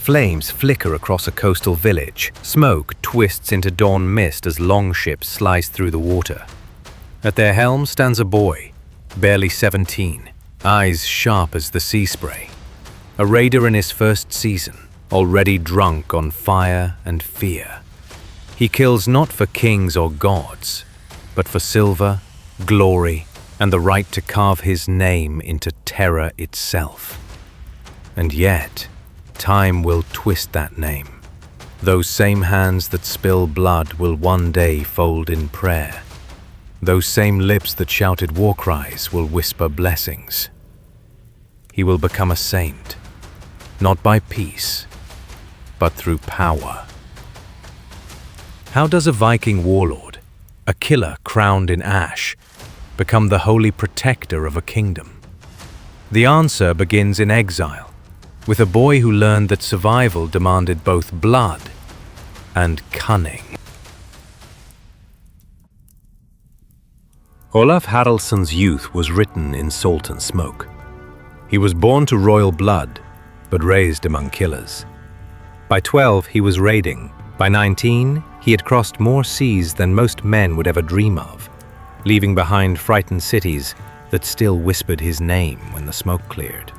Flames flicker across a coastal village. Smoke twists into dawn mist as longships slice through the water. At their helm stands a boy, barely 17, eyes sharp as the sea spray. A raider in his first season, already drunk on fire and fear. He kills not for kings or gods, but for silver, glory, and the right to carve his name into terror itself. And yet, time will twist that name. Those same hands that spill blood will one day fold in prayer. Those same lips that shouted war cries will whisper blessings. He will become a saint, not by peace, but through power. How does a Viking warlord, a killer crowned in ash, become the holy protector of a kingdom? The answer begins in exile, with a boy who learned that survival demanded both blood and cunning. Olaf Haraldsson's youth was written in salt and smoke. He was born to royal blood, but raised among killers. By 12, he was raiding. By 19, he had crossed more seas than most men would ever dream of, leaving behind frightened cities that still whispered his name when the smoke cleared.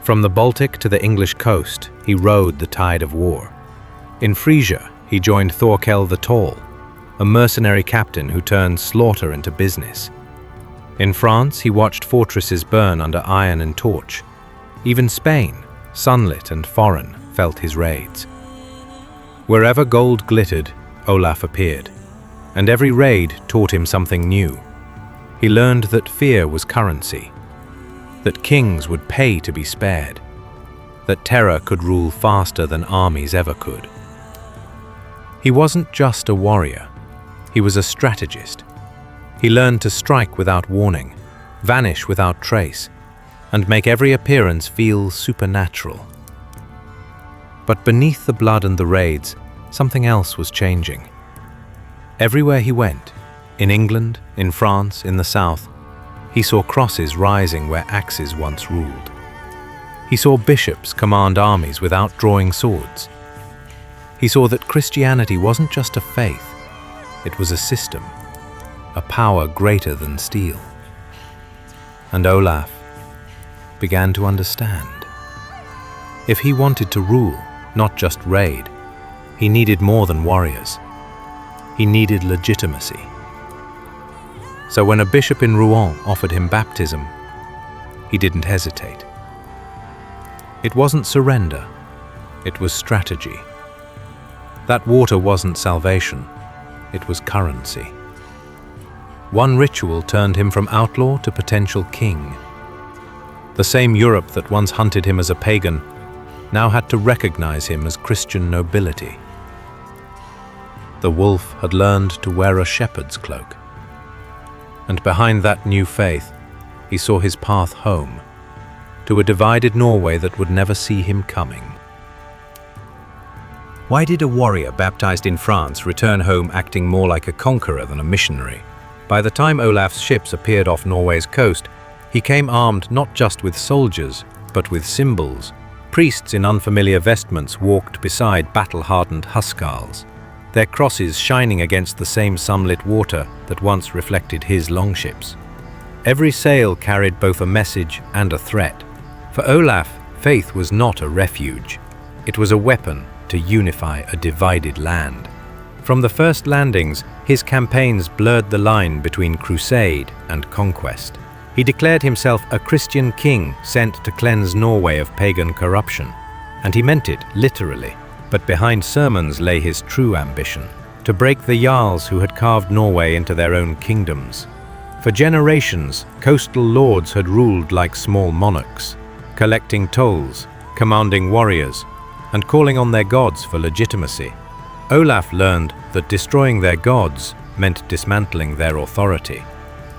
From the Baltic to the English coast, he rode the tide of war. In Frisia, he joined Thorkel the Tall, a mercenary captain who turned slaughter into business. In France, he watched fortresses burn under iron and torch. Even Spain, sunlit and foreign, felt his raids. Wherever gold glittered, Olaf appeared, and every raid taught him something new. He learned that fear was currency, that kings would pay to be spared, that terror could rule faster than armies ever could. He wasn't just a warrior, he was a strategist. He learned to strike without warning, vanish without trace, and make every appearance feel supernatural. But beneath the blood and the raids, something else was changing. Everywhere he went, in England, in France, in the South, he saw crosses rising where axes once ruled. He saw bishops command armies without drawing swords. He saw that Christianity wasn't just a faith, it was a system, a power greater than steel. And Olaf began to understand. If he wanted to rule, not just raid, he needed more than warriors. He needed legitimacy. So when a bishop in Rouen offered him baptism, he didn't hesitate. It wasn't surrender, it was strategy. That water wasn't salvation, it was currency. One ritual turned him from outlaw to potential king. The same Europe that once hunted him as a pagan now had to recognize him as Christian nobility. The wolf had learned to wear a shepherd's cloak. And behind that new faith, he saw his path home, to a divided Norway that would never see him coming. Why did a warrior baptized in France return home acting more like a conqueror than a missionary? By the time Olaf's ships appeared off Norway's coast, he came armed not just with soldiers, but with symbols. Priests in unfamiliar vestments walked beside battle-hardened huscarls, their crosses shining against the same sunlit water that once reflected his longships. Every sail carried both a message and a threat. For Olaf, faith was not a refuge. It was a weapon to unify a divided land. From the first landings, his campaigns blurred the line between crusade and conquest. He declared himself a Christian king sent to cleanse Norway of pagan corruption. And he meant it literally. But behind sermons lay his true ambition, to break the jarls who had carved Norway into their own kingdoms. For generations, coastal lords had ruled like small monarchs, collecting tolls, commanding warriors, and calling on their gods for legitimacy. Olaf learned that destroying their gods meant dismantling their authority.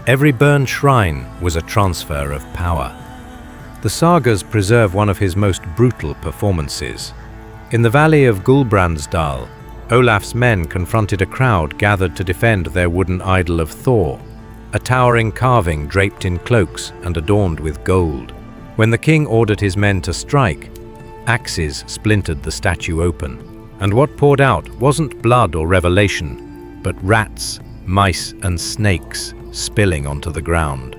Every burned shrine was a transfer of power. The sagas preserve one of his most brutal performances. In the valley of Gulbrandsdal, Olaf's men confronted a crowd gathered to defend their wooden idol of Thor, a towering carving draped in cloaks and adorned with gold. When the king ordered his men to strike, Axes splintered the statue open, and what poured out wasn't blood or revelation, but rats, mice, and snakes spilling onto the ground.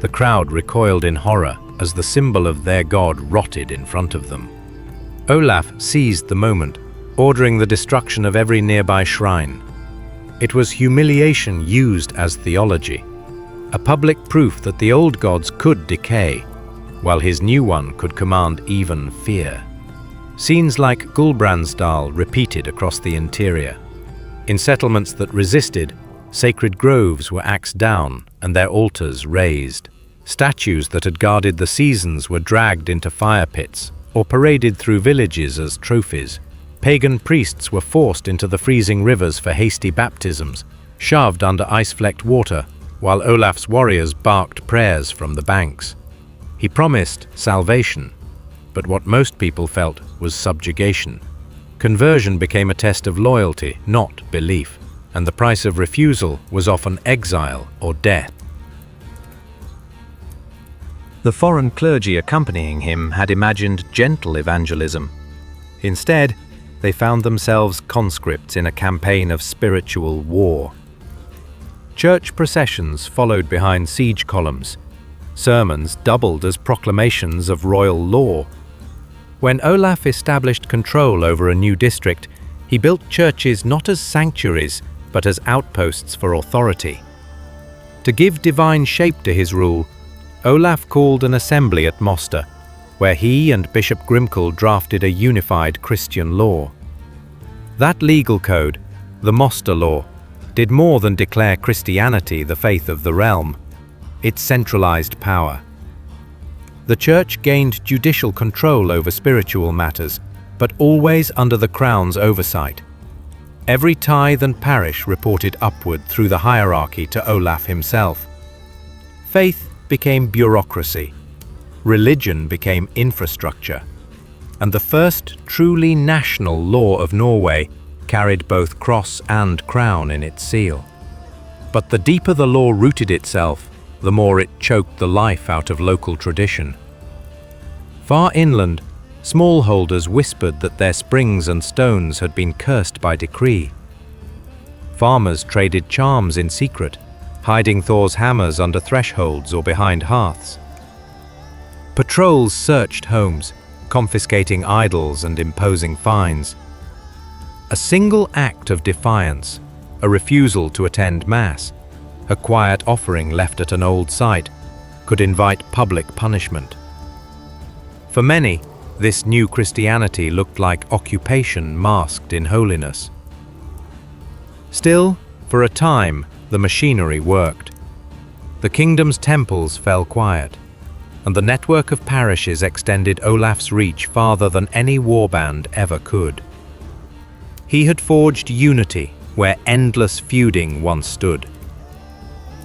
The crowd recoiled in horror as the symbol of their god rotted in front of them. Olaf seized the moment, ordering the destruction of every nearby shrine. It was humiliation used as theology, a public proof that the old gods could decay, while his new one could command even fear. Scenes like Gulbrandsdal repeated across the interior. In settlements that resisted, sacred groves were axed down and their altars razed. Statues that had guarded the seasons were dragged into fire pits or paraded through villages as trophies. Pagan priests were forced into the freezing rivers for hasty baptisms, shoved under ice-flecked water, while Olaf's warriors barked prayers from the banks. He promised salvation, but what most people felt was subjugation. Conversion became a test of loyalty, not belief, and the price of refusal was often exile or death. The foreign clergy accompanying him had imagined gentle evangelism. Instead, they found themselves conscripts in a campaign of spiritual war. Church processions followed behind siege columns. Sermons doubled as proclamations of royal law. When Olaf established control over a new district, he built churches not as sanctuaries, but as outposts for authority. To give divine shape to his rule, Olaf called an assembly at Moster, where he and Bishop Grimkel drafted a unified Christian law. That legal code, the Moster Law, did more than declare Christianity the faith of the realm. It centralized power. The church gained judicial control over spiritual matters, but always under the crown's oversight. Every tithe and parish reported upward through the hierarchy to Olaf himself. Faith became bureaucracy. Religion became infrastructure. And the first truly national law of Norway carried both cross and crown in its seal. But the deeper the law rooted itself, the more it choked the life out of local tradition. Far inland, smallholders whispered that their springs and stones had been cursed by decree. Farmers traded charms in secret, hiding Thor's hammers under thresholds or behind hearths. Patrols searched homes, confiscating idols and imposing fines. A single act of defiance, a refusal to attend Mass, a quiet offering left at an old site, could invite public punishment. For many, this new Christianity looked like occupation masked in holiness. Still, for a time, the machinery worked. The kingdom's temples fell quiet, and the network of parishes extended Olaf's reach farther than any warband ever could. He had forged unity where endless feuding once stood.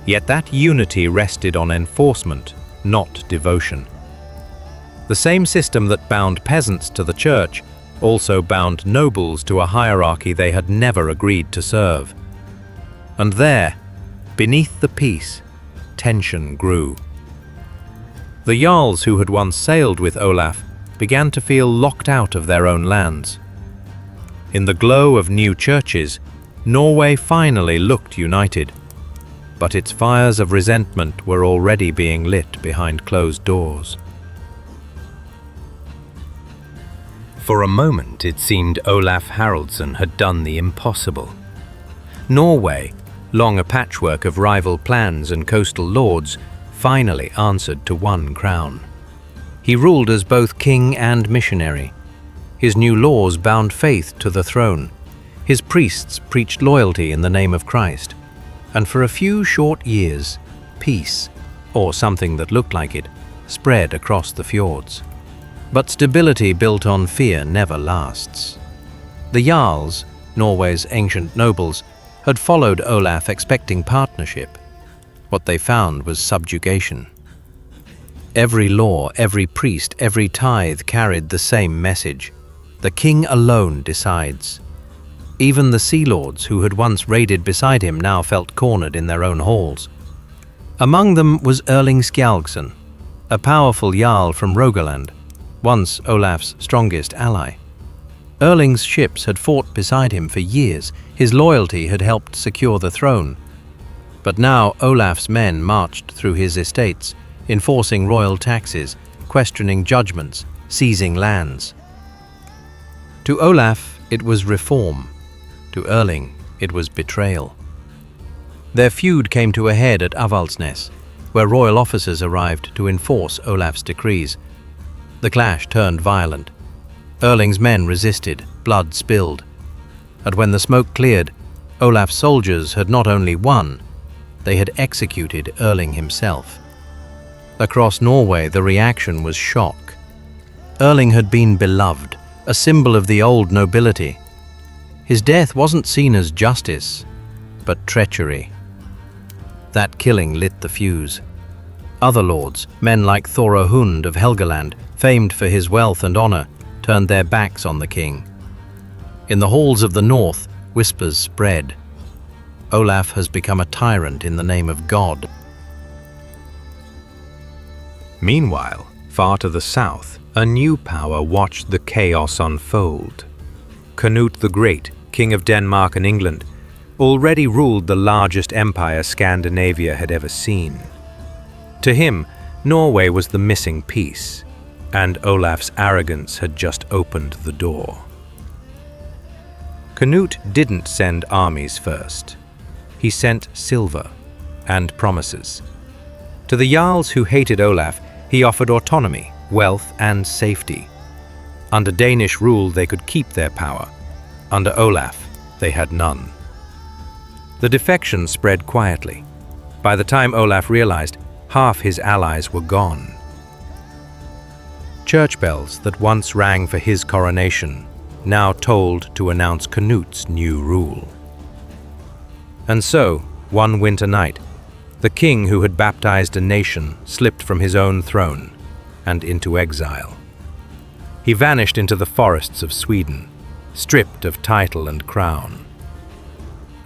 Yet that unity rested on enforcement, not devotion. The same system that bound peasants to the church also bound nobles to a hierarchy they had never agreed to serve. And there, beneath the peace, tension grew. The Jarls who had once sailed with Olaf began to feel locked out of their own lands. In the glow of new churches, Norway finally looked united, but its fires of resentment were already being lit behind closed doors. For a moment it seemed Olaf Haraldsson had done the impossible. Norway, long a patchwork of rival clans and coastal lords, finally answered to one crown. He ruled as both king and missionary. His new laws bound faith to the throne. His priests preached loyalty in the name of Christ. And for a few short years, peace, or something that looked like it, spread across the fjords. But stability built on fear never lasts. The Jarls, Norway's ancient nobles, had followed Olaf expecting partnership. What they found was subjugation. Every law, every priest, every tithe carried the same message. The king alone decides. Even the sea lords who had once raided beside him now felt cornered in their own halls. Among them was Erling Skjalgsson, a powerful jarl from Rogaland. once Olaf's strongest ally. Erling's ships had fought beside him for years. His loyalty had helped secure the throne. But now Olaf's men marched through his estates, enforcing royal taxes, questioning judgments, seizing lands. To Olaf, it was reform. To Erling, it was betrayal. Their feud came to a head at Avaldsnes, where royal officers arrived to enforce Olaf's decrees. The clash turned violent. Erling's men resisted, blood spilled. And when the smoke cleared, Olaf's soldiers had not only won, they had executed Erling himself. Across Norway, the reaction was shock. Erling had been beloved, a symbol of the old nobility. His death wasn't seen as justice, but treachery. That killing lit the fuse. Other lords, men like Thorahund of Helgeland, famed for his wealth and honor, turned their backs on the king. In the halls of the north, whispers spread. Olaf has become a tyrant in the name of God. Meanwhile, far to the south, a new power watched the chaos unfold. Canute the Great, King of Denmark and England, already ruled the largest empire Scandinavia had ever seen. To him, Norway was the missing piece, and Olaf's arrogance had just opened the door. Canute didn't send armies first. He sent silver and promises. To the Jarls who hated Olaf, he offered autonomy, wealth, and safety. Under Danish rule, they could keep their power. Under Olaf, they had none. The defection spread quietly. By the time Olaf realized, half his allies were gone. Church bells that once rang for his coronation now tolled to announce Canute's new rule. And so, one winter night, the king who had baptized a nation slipped from his own throne and into exile. He vanished into the forests of Sweden, stripped of title and crown.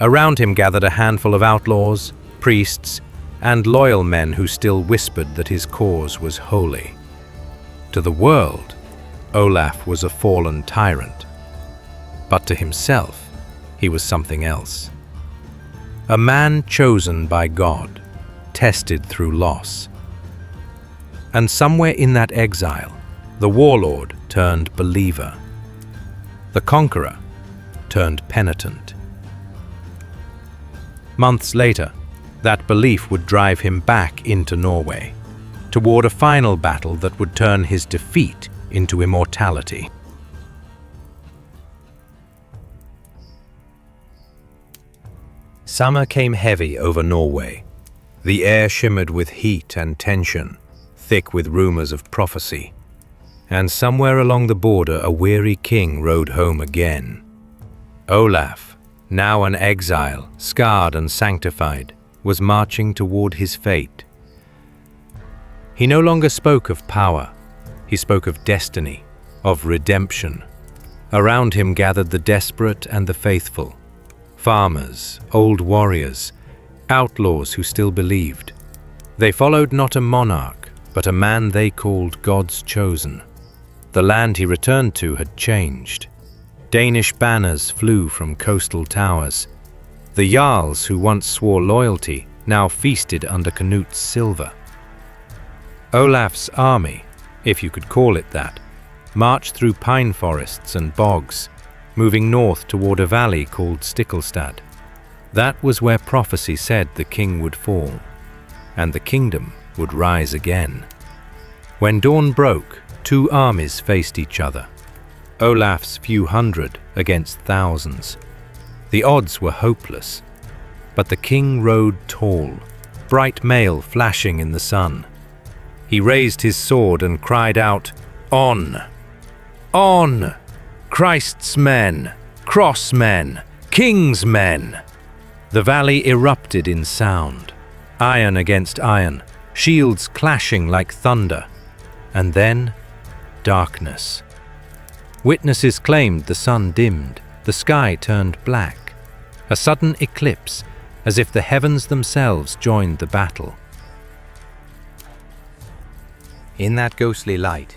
Around him gathered a handful of outlaws, priests, and loyal men who still whispered that his cause was holy. To the world, Olaf was a fallen tyrant. But to himself, he was something else. A man chosen by God, tested through loss. And somewhere in that exile, the warlord turned believer. The conqueror turned penitent. Months later, that belief would drive him back into Norway, toward a final battle that would turn his defeat into immortality. Summer came heavy over Norway. The air shimmered with heat and tension, thick with rumors of prophecy. And somewhere along the border, a weary king rode home again. Olaf, now an exile, scarred and sanctified, was marching toward his fate. He no longer spoke of power. He spoke of destiny, of redemption. Around him gathered the desperate and the faithful, farmers, old warriors, outlaws who still believed. They followed not a monarch, but a man they called God's chosen. The land he returned to had changed. Danish banners flew from coastal towers. The Jarls who once swore loyalty now feasted under Canute's silver. Olaf's army, if you could call it that, marched through pine forests and bogs, moving north toward a valley called Stiklestad. That was where prophecy said the king would fall, and the kingdom would rise again. When dawn broke, two armies faced each other. Olaf's few hundred against thousands. The odds were hopeless, but the king rode tall, bright mail flashing in the sun. He raised his sword and cried out, "On! On! Christ's men! Crossmen! King's men!" The valley erupted in sound, iron against iron, shields clashing like thunder, and then darkness. Witnesses claimed the sun dimmed, the sky turned black, a sudden eclipse, as if the heavens themselves joined the battle. In that ghostly light,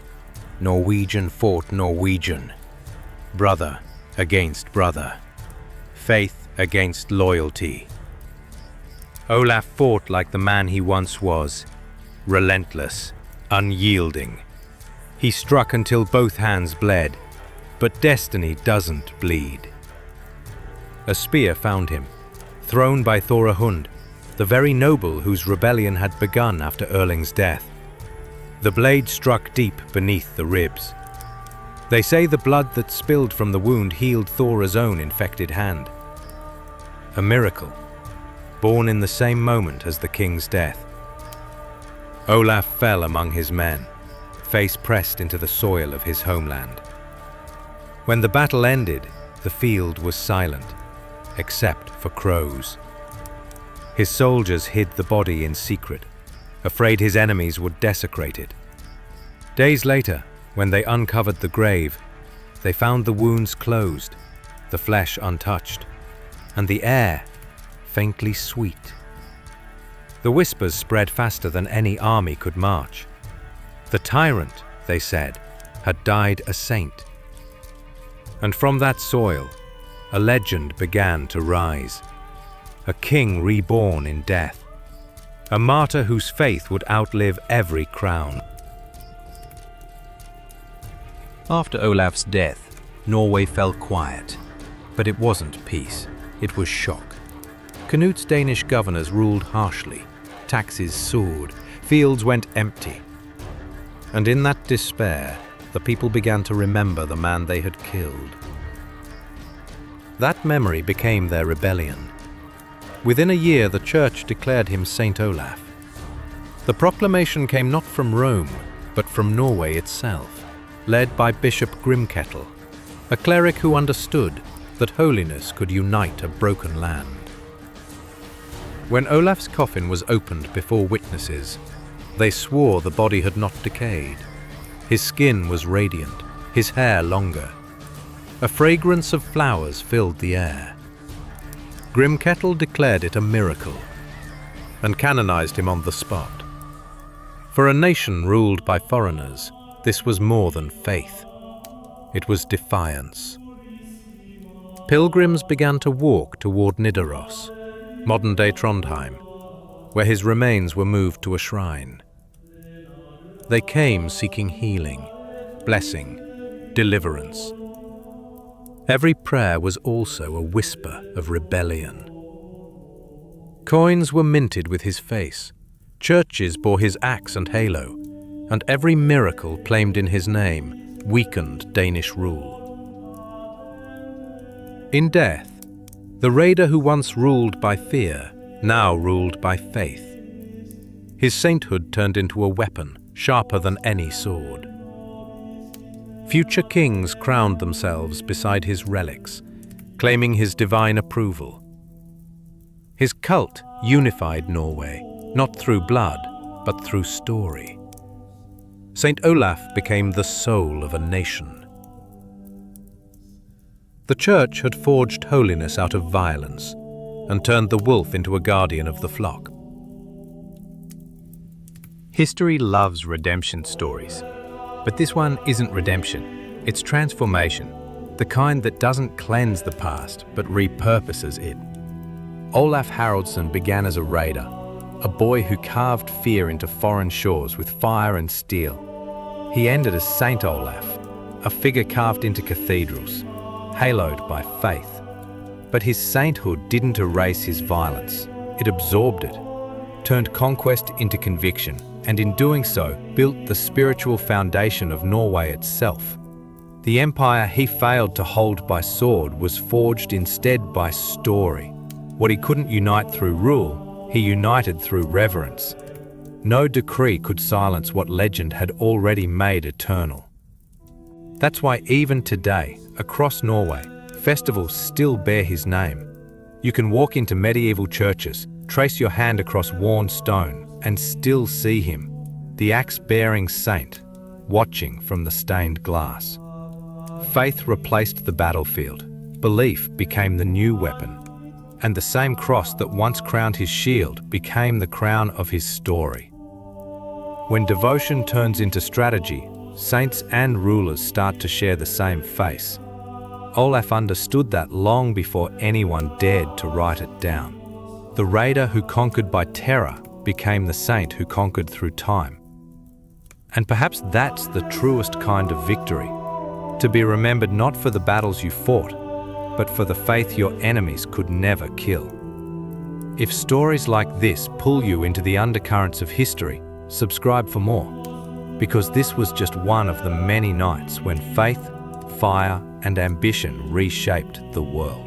Norwegian fought Norwegian. Brother against brother. Faith against loyalty. Olaf fought like the man he once was, relentless, unyielding. He struck until both hands bled, but destiny doesn't bleed. A spear found him, thrown by Thorahund, the very noble whose rebellion had begun after Erling's death. The blade struck deep beneath the ribs. They say the blood that spilled from the wound healed Thora's own infected hand. A miracle, born in the same moment as the king's death. Olaf fell among his men, face pressed into the soil of his homeland. When the battle ended, the field was silent, except for crows. His soldiers hid the body in secret, afraid his enemies would desecrate it. Days later, when they uncovered the grave, they found the wounds closed, the flesh untouched, and the air faintly sweet. The whispers spread faster than any army could march. The tyrant, they said, had died a saint. And from that soil, a legend began to rise. A king reborn in death. A martyr whose faith would outlive every crown. After Olaf's death, Norway fell quiet. But it wasn't peace, it was shock. Canut's Danish governors ruled harshly. Taxes soared, fields went empty. And in that despair, the people began to remember the man they had killed. That memory became their rebellion. Within a year, the church declared him Saint Olaf. The proclamation came not from Rome, but from Norway itself, led by Bishop Grimkettle, a cleric who understood that holiness could unite a broken land. When Olaf's coffin was opened before witnesses, they swore the body had not decayed. His skin was radiant, his hair longer. A fragrance of flowers filled the air. Grimkettle declared it a miracle and canonized him on the spot. For a nation ruled by foreigners, this was more than faith. It was defiance. Pilgrims began to walk toward Nidaros, modern-day Trondheim, where his remains were moved to a shrine. They came seeking healing, blessing, deliverance. Every prayer was also a whisper of rebellion. Coins were minted with his face, churches bore his axe and halo, and every miracle claimed in his name weakened Danish rule. In death, the raider who once ruled by fear now ruled by faith. His sainthood turned into a weapon sharper than any sword. Future kings crowned themselves beside his relics, claiming his divine approval. His cult unified Norway, not through blood, but through story. Saint Olaf became the soul of a nation. The church had forged holiness out of violence and turned the wolf into a guardian of the flock. History loves redemption stories, but this one isn't redemption, it's transformation, the kind that doesn't cleanse the past but repurposes it. Olaf Haraldsson began as a raider, a boy who carved fear into foreign shores with fire and steel. He ended as Saint Olaf, a figure carved into cathedrals, haloed by faith. But his sainthood didn't erase his violence, it absorbed it, turned conquest into conviction, and in doing so, built the spiritual foundation of Norway itself. The empire he failed to hold by sword was forged instead by story. What he couldn't unite through rule, he united through reverence. No decree could silence what legend had already made eternal. That's why even today, across Norway, festivals still bear his name. You can walk into medieval churches, trace your hand across worn stone, and still see him, the axe-bearing saint, watching from the stained glass. Faith replaced the battlefield, belief became the new weapon, and the same cross that once crowned his shield became the crown of his story. When devotion turns into strategy, saints and rulers start to share the same face. Olaf understood that long before anyone dared to write it down. The raider who conquered by terror became the saint who conquered through time. And perhaps that's the truest kind of victory, to be remembered not for the battles you fought, but for the faith your enemies could never kill. If stories like this pull you into the undercurrents of history, subscribe for more, because this was just one of the many nights when faith, fire, and ambition reshaped the world.